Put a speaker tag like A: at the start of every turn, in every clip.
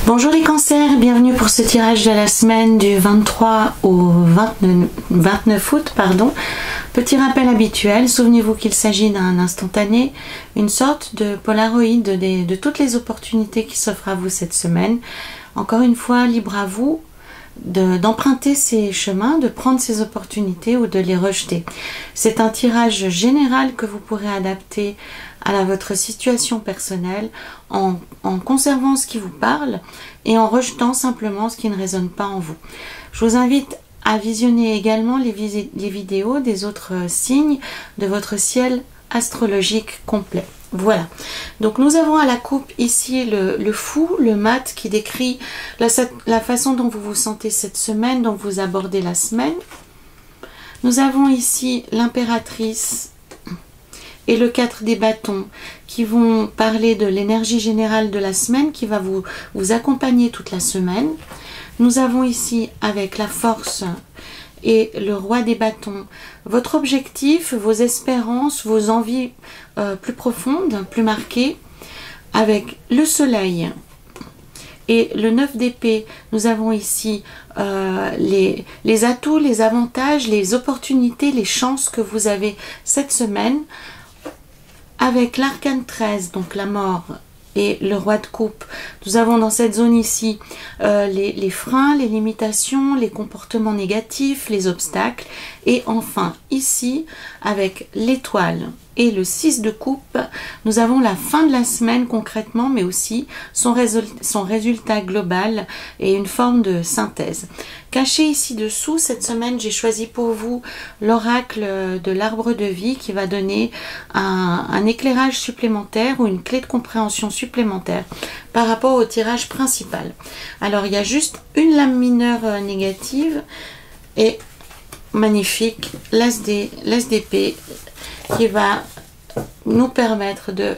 A: Bonjour les cancers, bienvenue pour ce tirage de la semaine du 23 au 29 août. Petit rappel habituel, souvenez-vous qu'il s'agit d'un instantané, une sorte de polaroid de toutes les opportunités qui s'offrent à vous cette semaine. Encore une fois, libre à vous d'emprunter ces chemins, de prendre ces opportunités ou de les rejeter. C'est un tirage général que vous pourrez adapter à votre situation personnelle en conservant ce qui vous parle et en rejetant simplement ce qui ne résonne pas en vous. Je vous invite à visionner également les vidéos des autres signes de votre ciel astrologique complet. Voilà, donc nous avons à la coupe ici le fou, le mat qui décrit la façon dont vous vous sentez cette semaine, dont vous abordez la semaine. Nous avons ici l'impératrice et le 4 des bâtons qui vont parler de l'énergie générale de la semaine qui va vous accompagner toute la semaine. Nous avons ici avec la force et le roi des bâtons votre objectif, vos espérances, vos envies plus profondes, plus marquées. Avec le soleil et le 9 d'épée, nous avons ici les atouts, les avantages, les opportunités, les chances que vous avez cette semaine. Avec l'arcane 13, donc la mort, et le roi de coupe, nous avons dans cette zone ici les freins, les limitations, les comportements négatifs, les obstacles. Et enfin ici, avec l'étoile et le 6 de coupe, nous avons la fin de la semaine concrètement, mais aussi son résultat global et une forme de synthèse. Caché ici dessous, cette semaine, j'ai choisi pour vous l'oracle de l'arbre de vie qui va donner un éclairage supplémentaire ou une clé de compréhension supplémentaire par rapport au tirage principal. Alors, il y a juste une lame mineure négative et magnifique, l'as d'épée qui va nous permettre de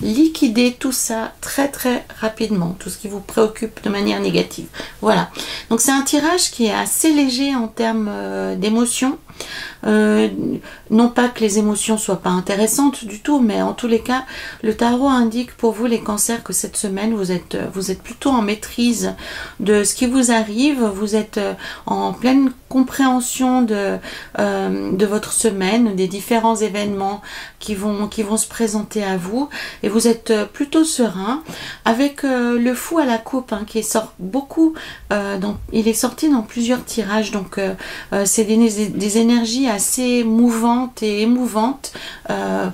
A: liquider tout ça très rapidement, tout ce qui vous préoccupe de manière négative. Voilà, donc c'est un tirage qui est assez léger en termes d'émotions. Non pas que les émotions soient pas intéressantes du tout, mais en tous les cas, le tarot indique pour vous les cancers que cette semaine vous êtes plutôt en maîtrise de ce qui vous arrive, vous êtes en pleine compréhension de votre semaine, des différents événements qui vont se présenter à vous, et vous êtes plutôt serein avec le fou à la coupe qui sort beaucoup, il est sorti dans plusieurs tirages, donc c'est des énergies assez mouvantes et émouvantes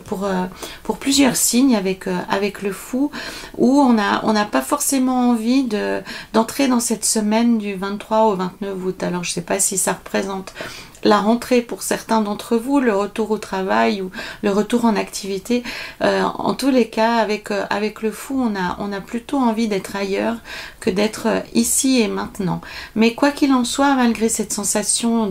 A: pour plusieurs signes avec le fou, où on n'a pas forcément envie d'entrer dans cette semaine du 23 au 29 août. Alors je ne sais pas si ça représente la rentrée pour certains d'entre vous, le retour au travail ou le retour en activité. En tous les cas, avec le fou, on a plutôt envie d'être ailleurs que d'être ici et maintenant. Mais quoi qu'il en soit, malgré cette sensation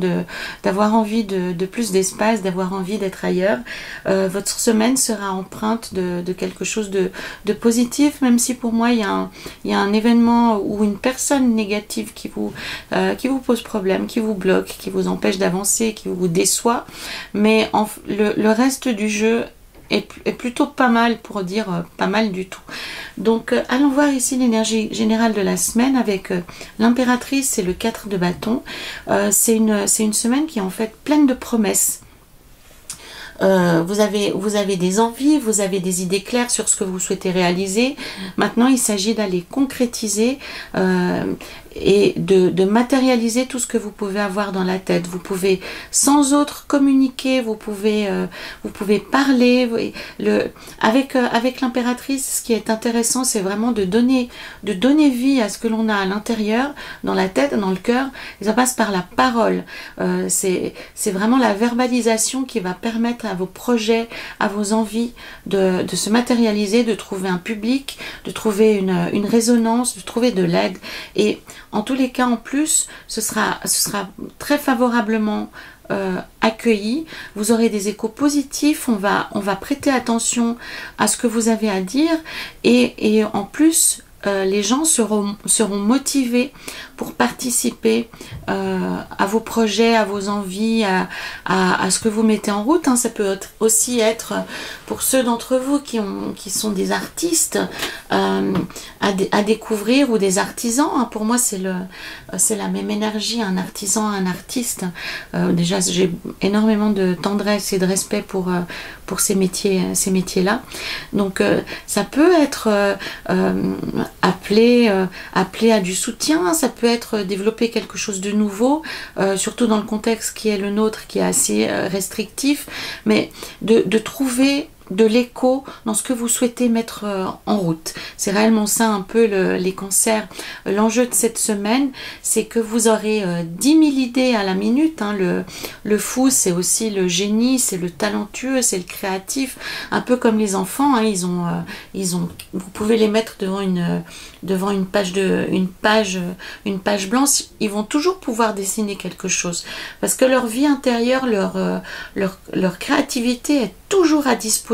A: d'avoir envie de plus d'espace, d'avoir envie d'être ailleurs, votre semaine sera empreinte de quelque chose de positif, même si pour moi il y a un événement ou une personne négative qui vous pose problème, qui vous bloque, qui vous empêche d'avancer, qui vous déçoit, mais le reste du jeu est plutôt pas mal, pour dire pas mal du tout. Donc allons voir ici l'énergie générale de la semaine avec l'impératrice et le 4 de bâton. C'est une semaine qui est en fait pleine de promesses. Vous avez des envies, vous avez des idées claires sur ce que vous souhaitez réaliser. Maintenant, il s'agit d'aller concrétiser et de matérialiser tout ce que vous pouvez avoir dans la tête. Vous pouvez sans autre communiquer, vous pouvez parler. Avec l'impératrice, ce qui est intéressant, c'est vraiment de donner vie à ce que l'on a à l'intérieur, dans la tête, dans le cœur. Et ça passe par la parole. C'est vraiment la verbalisation qui va permettre à vos projets, à vos envies de se matérialiser, de trouver un public, de trouver une résonance, de trouver de l'aide. Et en tous les cas, en plus, ce sera très favorablement accueilli. Vous aurez des échos positifs. On va prêter attention à ce que vous avez à dire. Et en plus, les gens seront motivés pour participer à vos projets, à vos envies, à ce que vous mettez en route. Hein. Ça peut aussi être pour ceux d'entre vous qui sont des artistes à découvrir, ou des artisans. Hein. Pour moi, c'est la même énergie, un artisan, un artiste. Déjà, j'ai énormément de tendresse et de respect pour ces métiers-là. Donc, ça peut être appelé à du soutien, ça peut être développer quelque chose de nouveau, surtout dans le contexte qui est le nôtre, qui est assez restrictif, mais de trouver de l'écho dans ce que vous souhaitez mettre en route. C'est réellement ça un peu les cancers. L'enjeu de cette semaine, c'est que vous aurez 10 000 idées à la minute. Hein. Le fou, c'est aussi le génie, c'est le talentueux, c'est le créatif. Un peu comme les enfants, hein. Vous pouvez les mettre devant une page blanche. Ils vont toujours pouvoir dessiner quelque chose, parce que leur vie intérieure, leur créativité est toujours à disposition.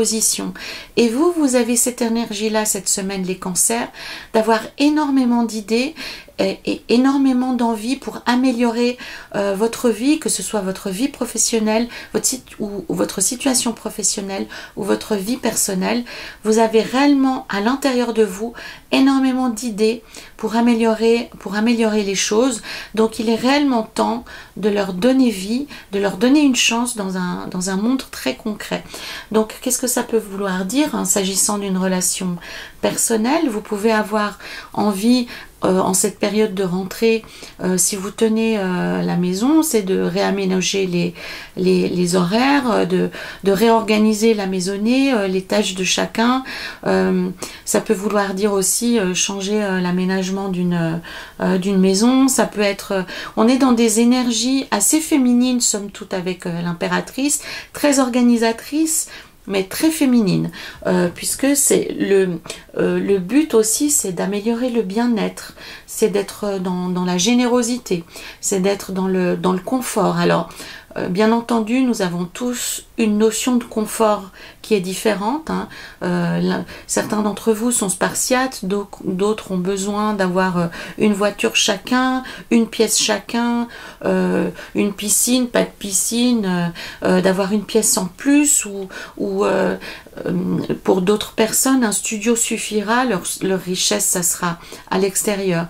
A: Et vous avez cette énergie-là cette semaine, les cancers, d'avoir énormément d'idées et énormément d'envie pour améliorer votre vie, que ce soit votre vie professionnelle, votre situation professionnelle ou votre vie personnelle. Vous avez réellement à l'intérieur de vous énormément d'idées pour améliorer les choses. Donc il est réellement temps de leur donner vie, de leur donner une chance dans un monde très concret. Donc qu'est-ce que ça peut vouloir dire, hein, s'agissant d'une relation personnelle? Vous pouvez avoir envie en cette période de rentrée, si vous tenez la maison, c'est de réaménager les horaires, de réorganiser la maisonnée, les tâches de chacun. Ça peut vouloir dire aussi changer l'aménagement d'une maison. Ça peut être... on est dans des énergies assez féminines, somme toute, avec l'impératrice, très organisatrice, mais très féminine, puisque c'est le but aussi, c'est d'améliorer le bien-être, c'est d'être dans la générosité, c'est d'être dans le confort. Alors, bien entendu, nous avons tous une notion de confort qui est différente. Hein. Certains d'entre vous sont spartiates, d'autres ont besoin d'avoir une voiture chacun, une pièce chacun, une piscine, pas de piscine, d'avoir une pièce en plus, ou pour d'autres personnes, un studio suffira, leur richesse, ça sera à l'extérieur.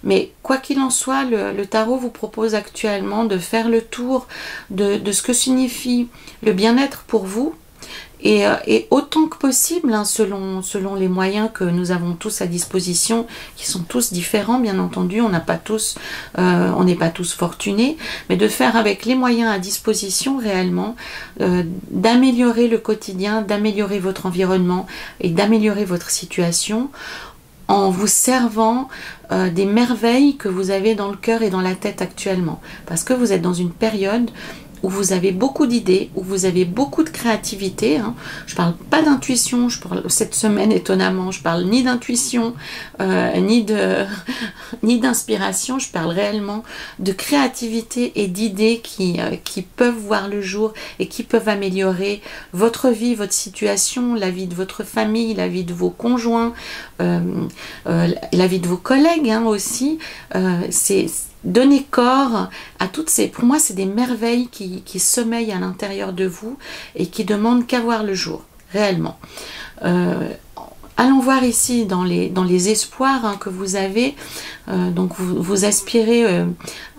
A: Mais quoi qu'il en soit, le tarot vous propose actuellement de faire le tour de ce que signifie le bien-être pour vous, et autant que possible, hein, selon les moyens que nous avons tous à disposition, qui sont tous différents, bien entendu, on n'est pas tous fortunés, mais de faire avec les moyens à disposition réellement, d'améliorer le quotidien, d'améliorer votre environnement et d'améliorer votre situation, en vous servant des merveilles que vous avez dans le cœur et dans la tête actuellement. Parce que vous êtes dans une période où vous avez beaucoup d'idées, où vous avez beaucoup de créativité. Hein. Je ne parle pas d'intuition, cette semaine étonnamment, je parle ni d'intuition, ni d'inspiration, je parle réellement de créativité et d'idées qui peuvent voir le jour et qui peuvent améliorer votre vie, votre situation, la vie de votre famille, la vie de vos conjoints, la vie de vos collègues, hein, aussi. C'est donner corps à toutes ces... Pour moi, c'est des merveilles qui sommeillent à l'intérieur de vous et qui demandent qu'à voir le jour, réellement. Allons voir ici dans les espoirs, hein, que vous avez. Donc vous aspirez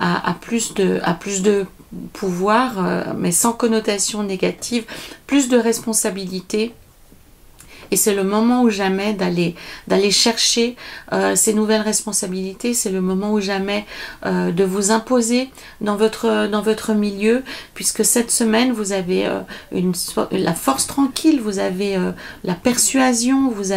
A: à plus de pouvoir, mais sans connotation négative, plus de responsabilité. Et c'est le moment ou jamais d'aller chercher ces nouvelles responsabilités. C'est le moment ou jamais de vous imposer dans votre milieu, puisque cette semaine, vous avez la force tranquille, vous avez la persuasion, vous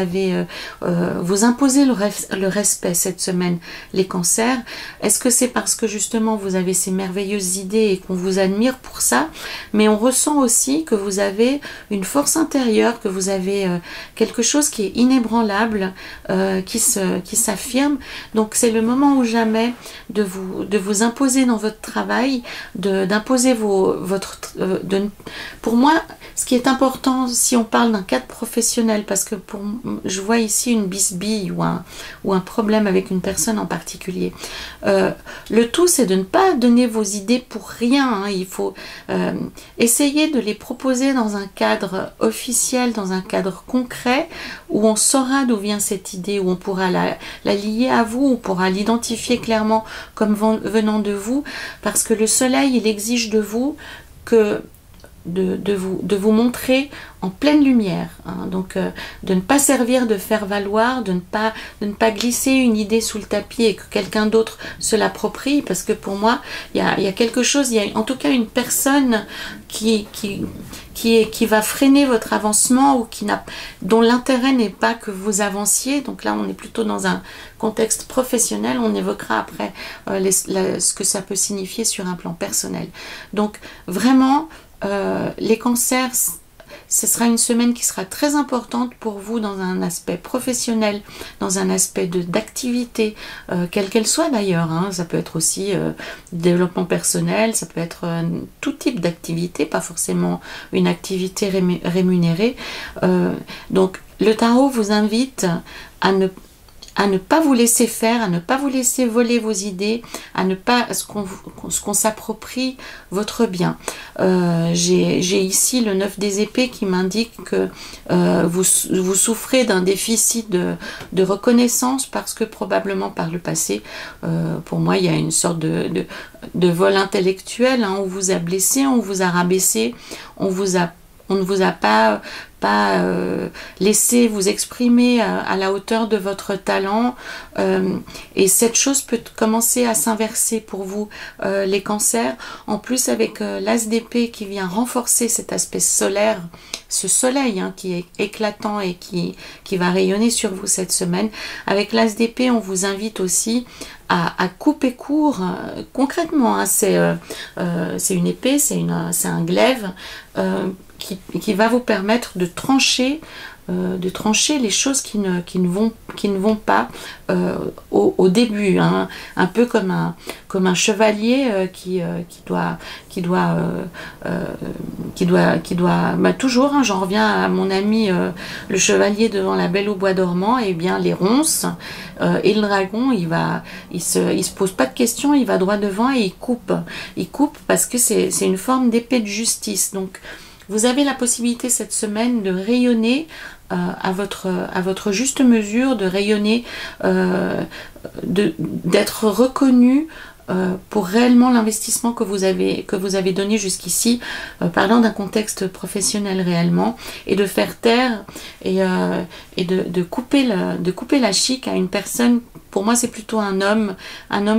A: imposez le respect cette semaine, les cancers. Est-ce que c'est parce que justement vous avez ces merveilleuses idées et qu'on vous admire pour ça? Mais on ressent aussi que vous avez une force intérieure, que vous avez quelque chose qui est inébranlable, qui s'affirme. Donc c'est le moment ou jamais de vous imposer dans votre travail, d'imposer pour moi, ce qui est important si on parle d'un cadre professionnel, parce que je vois ici une bisbille ou un problème avec une personne en particulier. Le tout, c'est de ne pas donner vos idées pour rien, hein. Il faut essayer de les proposer dans un cadre officiel, dans un cadre concret, où on saura d'où vient cette idée, où on pourra la lier à vous, on pourra l'identifier clairement comme venant de vous, parce que le soleil, il exige de vous que de vous montrer en pleine lumière, hein. Donc de ne pas servir de faire valoir, de ne pas glisser une idée sous le tapis et que quelqu'un d'autre se l'approprie, parce que pour moi il y a quelque chose, il y a en tout cas une personne qui va freiner votre avancement, ou dont l'intérêt n'est pas que vous avanciez. Donc là on est plutôt dans un contexte professionnel, on évoquera après ce que ça peut signifier sur un plan personnel. Donc vraiment les cancers, ce sera une semaine qui sera très importante pour vous dans un aspect professionnel, dans un aspect d'activité, quelle qu'elle soit d'ailleurs, hein. Ça peut être aussi développement personnel, ça peut être tout type d'activité, pas forcément une activité rémunérée. Donc le tarot vous invite à ne pas vous laisser faire, à ne pas vous laisser voler vos idées, à ne pas qu'on s'approprie votre bien. J'ai ici le 9 des épées qui m'indique que vous souffrez d'un déficit de reconnaissance, parce que probablement par le passé, pour moi il y a une sorte de vol intellectuel, hein. On vous a blessé, on vous a rabaissé, on ne vous a pas laissé vous exprimer à la hauteur de votre talent, et cette chose peut commencer à s'inverser pour vous, les cancers, en plus avec l'as d'épée qui vient renforcer cet aspect solaire, ce soleil, hein, qui est éclatant et qui va rayonner sur vous cette semaine. Avec l'as d'épée, on vous invite aussi à couper court, concrètement, hein. C'est une épée, c'est un glaive qui va vous permettre de trancher les choses qui ne vont pas au début, hein. Un peu comme un chevalier qui doit toujours, hein, j'en reviens à mon ami le chevalier devant la Belle au bois dormant, et bien les ronces et le dragon, il se pose pas de questions, il va droit devant et il coupe parce que c'est une forme d'épée de justice. Donc vous avez la possibilité cette semaine de rayonner à votre juste mesure, de rayonner, d'être reconnu pour réellement l'investissement que vous avez donné jusqu'ici, parlant d'un contexte professionnel réellement, et de faire taire et de couper la chic à une personne. Pour moi, c'est plutôt un homme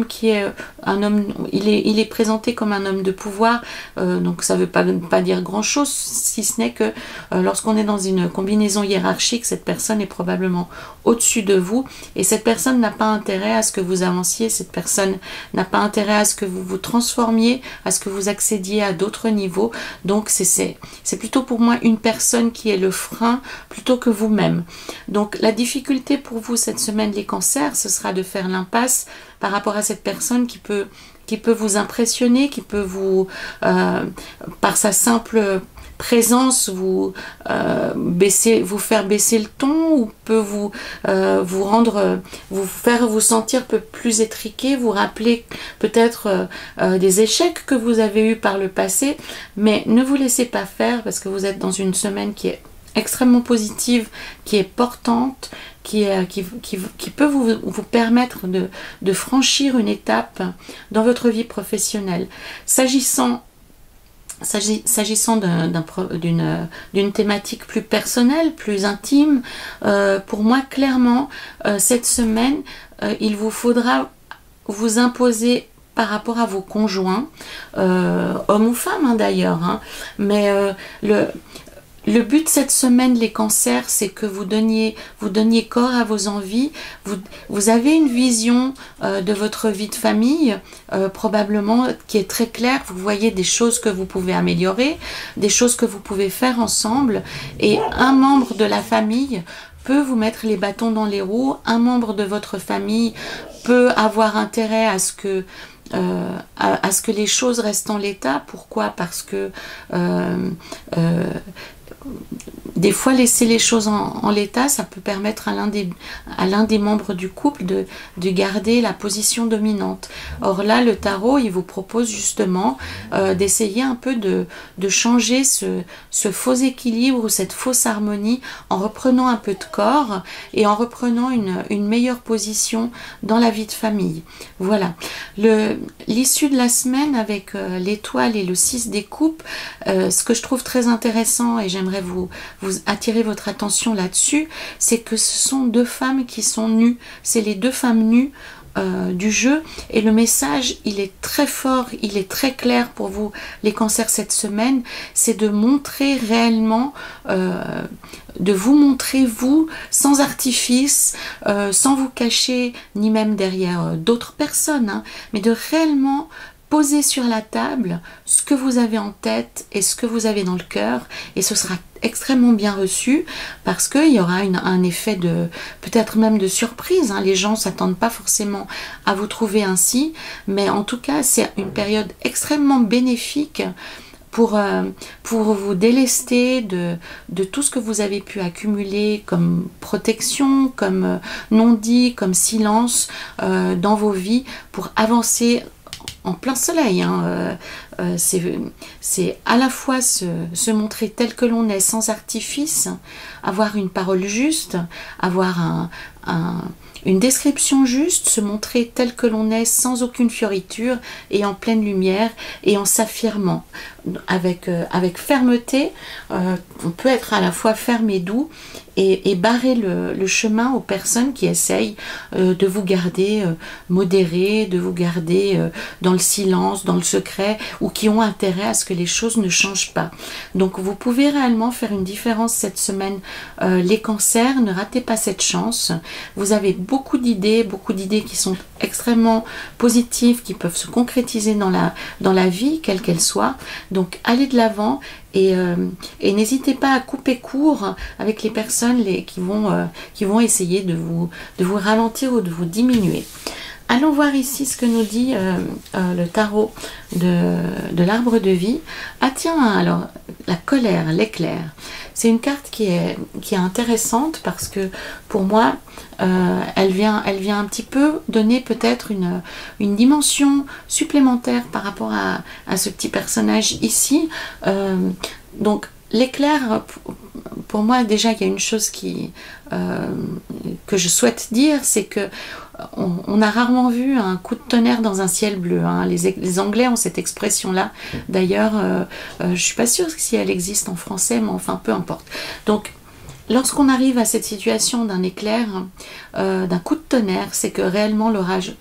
A: qui est un homme. Il est présenté comme un homme de pouvoir, donc ça ne veut pas dire grand chose, si ce n'est que lorsqu'on est dans une combinaison hiérarchique, cette personne est probablement au-dessus de vous, et cette personne n'a pas intérêt à ce que vous avanciez, cette personne n'a pas intérêt à ce que vous vous transformiez, à ce que vous accédiez à d'autres niveaux. Donc c'est plutôt pour moi une personne qui est le frein plutôt que vous-même. Donc la difficulté pour vous cette semaine, les cancers, ce sera de faire l'impasse par rapport à cette personne qui peut vous impressionner, qui peut vous, par sa simple présence, vous faire baisser le ton, ou peut vous faire vous sentir un peu plus étriqué, vous rappeler peut-être des échecs que vous avez eus par le passé. Mais ne vous laissez pas faire, parce que vous êtes dans une semaine qui est extrêmement positive, qui est portante, qui peut vous permettre de franchir une étape dans votre vie professionnelle. S'agissant d'une thématique plus personnelle, plus intime, pour moi clairement cette semaine il vous faudra vous imposer par rapport à vos conjoints, hommes ou femmes, hein, d'ailleurs, hein, mais Le but cette semaine, les cancers, c'est que vous donniez corps à vos envies. Vous avez une vision de votre vie de famille, probablement, qui est très claire. Vous voyez des choses que vous pouvez améliorer, des choses que vous pouvez faire ensemble. Et un membre de la famille peut vous mettre les bâtons dans les roues. Un membre de votre famille peut avoir intérêt à ce que les choses restent en l'état. Pourquoi? Parce que des fois, laisser les choses en l'état, ça peut permettre à l'un des membres du couple de garder la position dominante. Or là, le tarot, il vous propose justement d'essayer un peu de changer ce faux équilibre ou cette fausse harmonie en reprenant un peu de corps et en reprenant une meilleure position dans la vie de famille. Voilà. L'issue de la semaine avec l'étoile et le 6 des coupes, ce que je trouve très intéressant, et j'aimerais vous attirer votre attention là-dessus, c'est que ce sont deux femmes qui sont nues. C'est les deux femmes nues du jeu, et le message, il est très fort, il est très clair pour vous, les cancers, cette semaine. C'est de montrer réellement, de vous montrer vous, sans artifice, sans vous cacher, ni même derrière d'autres personnes, hein, mais de réellement poser sur la table ce que vous avez en tête et ce que vous avez dans le cœur, et ce sera extrêmement bien reçu, parce qu'il y aura un effet de, peut-être même de surprise, hein. Les gens ne s'attendent pas forcément à vous trouver ainsi, mais en tout cas c'est une période extrêmement bénéfique pour vous délester de tout ce que vous avez pu accumuler comme protection, comme non-dit, comme silence dans vos vies, pour avancer en plein soleil, hein. C'est à la fois se montrer tel que l'on est, sans artifice, avoir une parole juste, avoir une description juste, se montrer tel que l'on est, sans aucune fioriture, et en pleine lumière, et en s'affirmant avec fermeté. On peut être à la fois ferme et doux, et barrer le chemin aux personnes qui essayent de vous garder modéré, de vous garder dans le silence, dans le secret, ou qui ont intérêt à ce que les choses ne changent pas. Donc vous pouvez réellement faire une différence cette semaine, les cancers. Ne ratez pas cette chance. Vous avez beaucoup d'idées qui sont extrêmement positives, qui peuvent se concrétiser dans la vie, quelle qu'elle soit. Donc allez de l'avant, et n'hésitez pas à couper court avec les personnes qui vont essayer de vous ralentir ou de vous diminuer. Allons voir ici ce que nous dit le tarot de l'arbre de vie. Ah tiens, alors, la colère, l'éclair. C'est une carte qui est intéressante, parce que pour moi, elle vient un petit peu donner peut-être une dimension supplémentaire par rapport à ce petit personnage ici. Donc l'éclair, pour moi déjà, il y a une chose que je souhaite dire, c'est que on a rarement vu un coup de tonnerre dans un ciel bleu, hein. Les Anglais ont cette expression-là. D'ailleurs, je ne suis pas sûre si elle existe en français, mais enfin, peu importe. Donc, lorsqu'on arrive à cette situation d'un éclair, d'un coup de tonnerre, c'est que réellement l'orage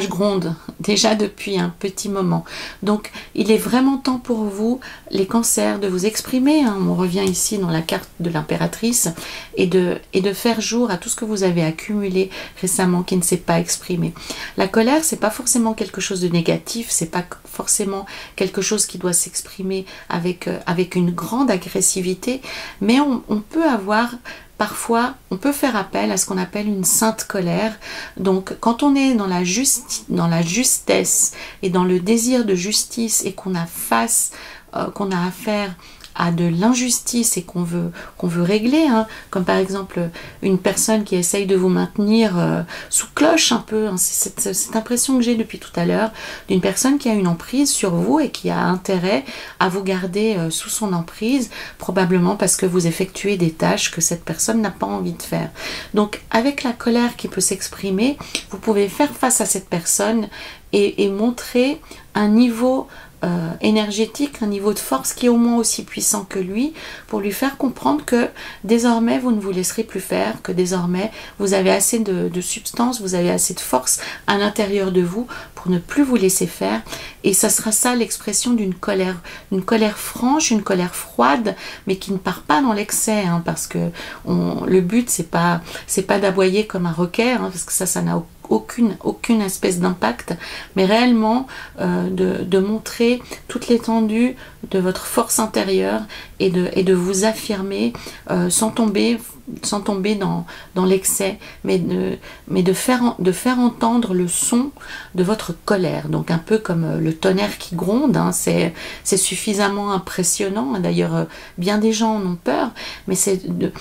A: gronde déjà depuis un petit moment. Donc il est vraiment temps pour vous, les cancers, de vous exprimer, hein. On revient ici dans la carte de l'impératrice, et de faire jour à tout ce que vous avez accumulé récemment qui ne s'est pas exprimé. La colère, c'est pas forcément quelque chose de négatif, c'est pas forcément quelque chose qui doit s'exprimer avec une grande agressivité, mais on peut avoir, parfois, on peut faire appel à ce qu'on appelle une sainte colère. Donc, quand on est dans la justesse et dans le désir de justice, et qu'on a affaire à de l'injustice et qu'on veut régler, hein, comme par exemple une personne qui essaye de vous maintenir sous cloche un peu, hein, c'est cette impression que j'ai depuis tout à l'heure, d'une personne qui a une emprise sur vous et qui a intérêt à vous garder sous son emprise, probablement parce que vous effectuez des tâches que cette personne n'a pas envie de faire. Donc avec la colère qui peut s'exprimer, vous pouvez faire face à cette personne et montrer un niveau énergétique, un niveau de force qui est au moins aussi puissant que lui, pour lui faire comprendre que désormais vous ne vous laisserez plus faire, que désormais vous avez assez de substance, vous avez assez de force à l'intérieur de vous pour ne plus vous laisser faire. Et ça sera ça l'expression d'une colère franche, une colère froide, mais qui ne part pas dans l'excès, hein, parce que le but c'est pas d'aboyer comme un requin, hein, parce que ça n'a aucune espèce d'impact, mais réellement de montrer toute l'étendue de votre force intérieure et de vous affirmer sans tomber dans l'excès, mais de faire entendre le son de votre colère. Donc un peu comme le tonnerre qui gronde, hein, c'est suffisamment impressionnant. D'ailleurs, bien des gens en ont peur, mais c'est de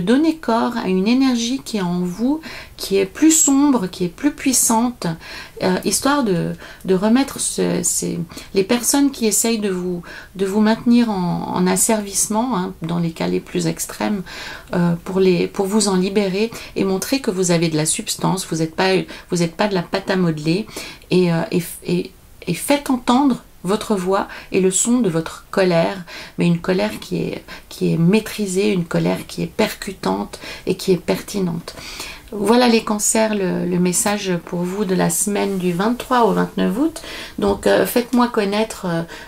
A: donner corps à une énergie qui est en vous, qui est plus sombre, qui est plus puissante, histoire de remettre les personnes qui essayent de vous maintenir en asservissement, hein, dans les cas les plus extrêmes, pour vous en libérer et montrer que vous avez de la substance, vous n'êtes pas de la pâte à modeler, et faites entendre votre voix et le son de votre colère, mais une colère qui est maîtrisée, une colère qui est percutante et qui est pertinente. Voilà les cancers, le message pour vous de la semaine du 23 au 29 août. Donc faites-moi connaître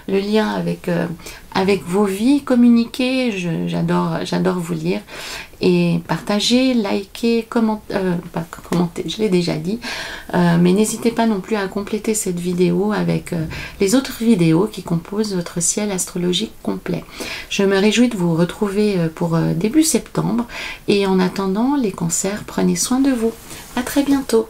A: le lien avec vos vies, communiquez, j'adore vous lire, et partagez, likez, commentez, je l'ai déjà dit, mais n'hésitez pas non plus à compléter cette vidéo avec les autres vidéos qui composent votre ciel astrologique complet. Je me réjouis de vous retrouver pour début septembre, et en attendant les cancers, prenez soin de vous. À très bientôt.